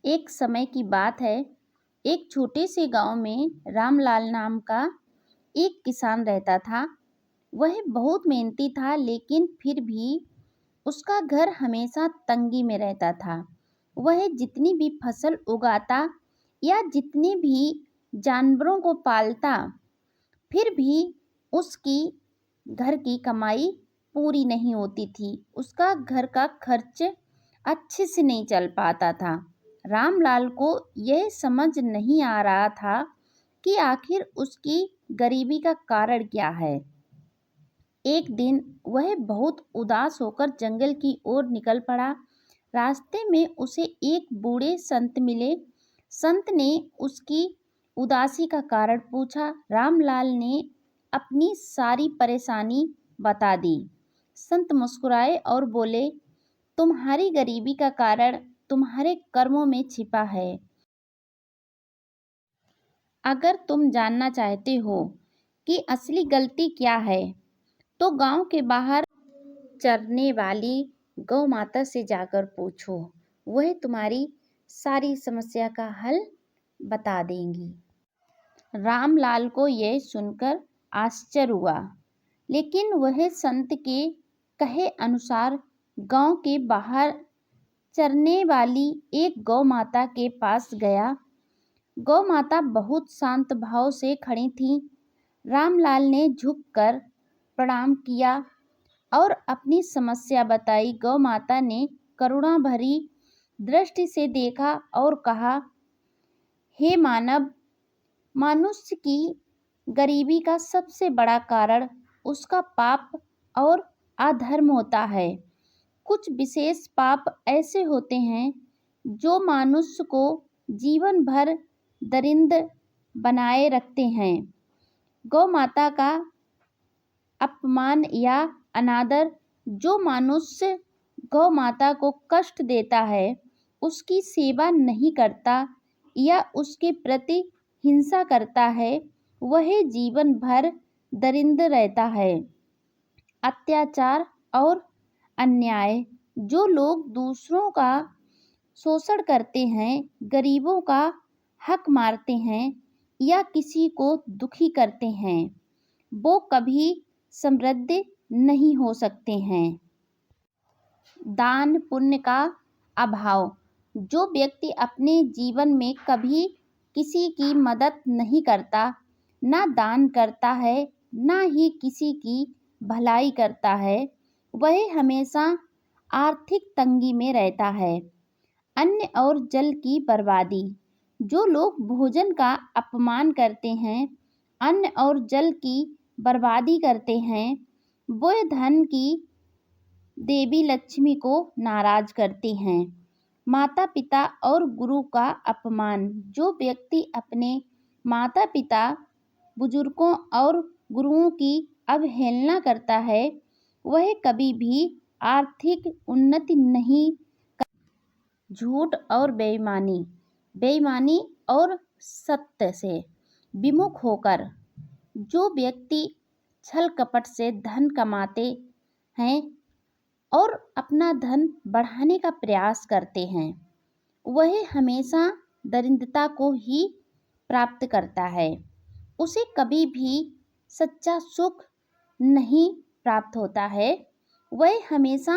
एक समय की बात है। एक छोटे से गांव में रामलाल नाम का एक किसान रहता था। वह बहुत मेहनती था, लेकिन फिर भी उसका घर हमेशा तंगी में रहता था। वह जितनी भी फसल उगाता या जितने भी जानवरों को पालता, फिर भी उसकी घर की कमाई पूरी नहीं होती थी। उसका घर का खर्च अच्छे से नहीं चल पाता था। रामलाल को यह समझ नहीं आ रहा था कि आखिर उसकी गरीबी का कारण क्या है। एक दिन वह बहुत उदास होकर जंगल की ओर निकल पड़ा। रास्ते में उसे एक बूढ़े संत मिले। संत ने उसकी उदासी का कारण पूछा। रामलाल ने अपनी सारी परेशानी बता दी। संत मुस्कुराए और बोले, तुम्हारी गरीबी का कारण तुम्हारे कर्मों में छिपा है। अगर तुम जानना चाहते हो कि असली गलती क्या है, तो गांव के बाहर चरने वाली गौ माता से जाकर पूछो। वह तुम्हारी सारी समस्या का हल बता देंगी। रामलाल को यह सुनकर आश्चर्य हुआ, लेकिन वह संत के कहे अनुसार गांव के बाहर चरने वाली एक गौ माता के पास गया। गौ माता बहुत शांत भाव से खड़ी थी। रामलाल ने झुककर प्रणाम किया और अपनी समस्या बताई। गौ माता ने करुणा भरी दृष्टि से देखा और कहा, हे मानव, मनुष्य की गरीबी का सबसे बड़ा कारण उसका पाप और अधर्म होता है। कुछ विशेष पाप ऐसे होते हैं जो मनुष्य को जीवन भर दरिद्र बनाए रखते हैं। गौ माता का अपमान या अनादर, जो मनुष्य गौ माता को कष्ट देता है, उसकी सेवा नहीं करता या उसके प्रति हिंसा करता है, वह जीवन भर दरिद्र रहता है। अत्याचार और अन्याय, जो लोग दूसरों का शोषण करते हैं, गरीबों का हक मारते हैं या किसी को दुखी करते हैं, वो कभी समृद्ध नहीं हो सकते हैं। दान पुण्य का अभाव, जो व्यक्ति अपने जीवन में कभी किसी की मदद नहीं करता, ना दान करता है, ना ही किसी की भलाई करता है, वह हमेशा आर्थिक तंगी में रहता है। अन्न और जल की बर्बादी, जो लोग भोजन का अपमान करते हैं, अन्न और जल की बर्बादी करते हैं, वो धन की देवी लक्ष्मी को नाराज करते हैं। माता पिता और गुरु का अपमान, जो व्यक्ति अपने माता पिता, बुजुर्गों और गुरुओं की अवहेलना करता है, वह कभी भी आर्थिक उन्नति नहीं। झूठ और बेईमानी, बेईमानी और सत्य से विमुख होकर जो व्यक्ति छल कपट से धन कमाते हैं और अपना धन बढ़ाने का प्रयास करते हैं, वह हमेशा दरिद्रता को ही प्राप्त करता है। उसे कभी भी सच्चा सुख नहीं प्राप्त होता है, वह हमेशा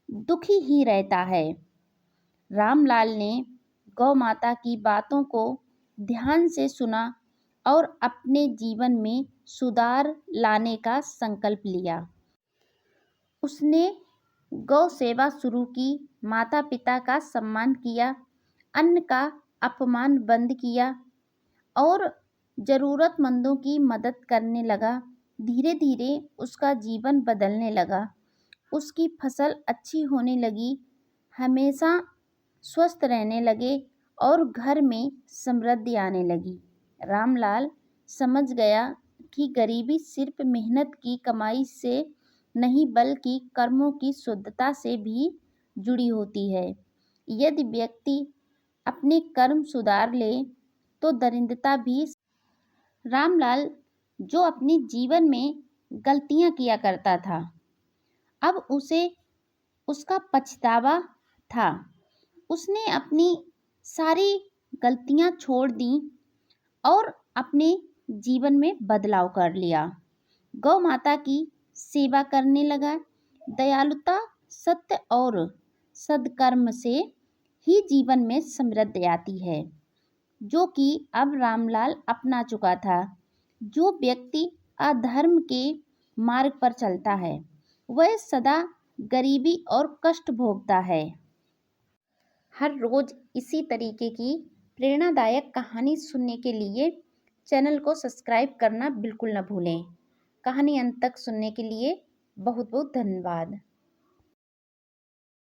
दुखी ही रहता है। रामलाल ने गौ माता की बातों को ध्यान से सुना और अपने जीवन में सुधार लाने का संकल्प लिया। उसने गौ सेवा शुरू की, माता पिता का सम्मान किया, अन्न का अपमान बंद किया और ज़रूरतमंदों की मदद करने लगा। धीरे धीरे उसका जीवन बदलने लगा। उसकी फसल अच्छी होने लगी, हमेशा स्वस्थ रहने लगे और घर में समृद्धि आने लगी। रामलाल समझ गया कि गरीबी सिर्फ मेहनत की कमाई से नहीं, बल्कि कर्मों की शुद्धता से भी जुड़ी होती है। यदि व्यक्ति अपने कर्म सुधार ले तो दरिद्रता भी। रामलाल, जो अपने जीवन में गलतियां किया करता था, अब उसे उसका पछतावा था। उसने अपनी सारी गलतियां छोड़ दी और अपने जीवन में बदलाव कर लिया। गौ माता की सेवा करने लगा। दयालुता, सत्य और सद्कर्म से ही जीवन में समृद्धि आती है, जो कि अब रामलाल अपना चुका था। जो व्यक्ति अधर्म के मार्ग पर चलता है वह सदा गरीबी और कष्ट भोगता है। हर रोज इसी तरीके की प्रेरणादायक कहानी सुनने के लिए चैनल को सब्सक्राइब करना बिल्कुल न भूलें। कहानी अंत तक सुनने के लिए बहुत बहुत धन्यवाद।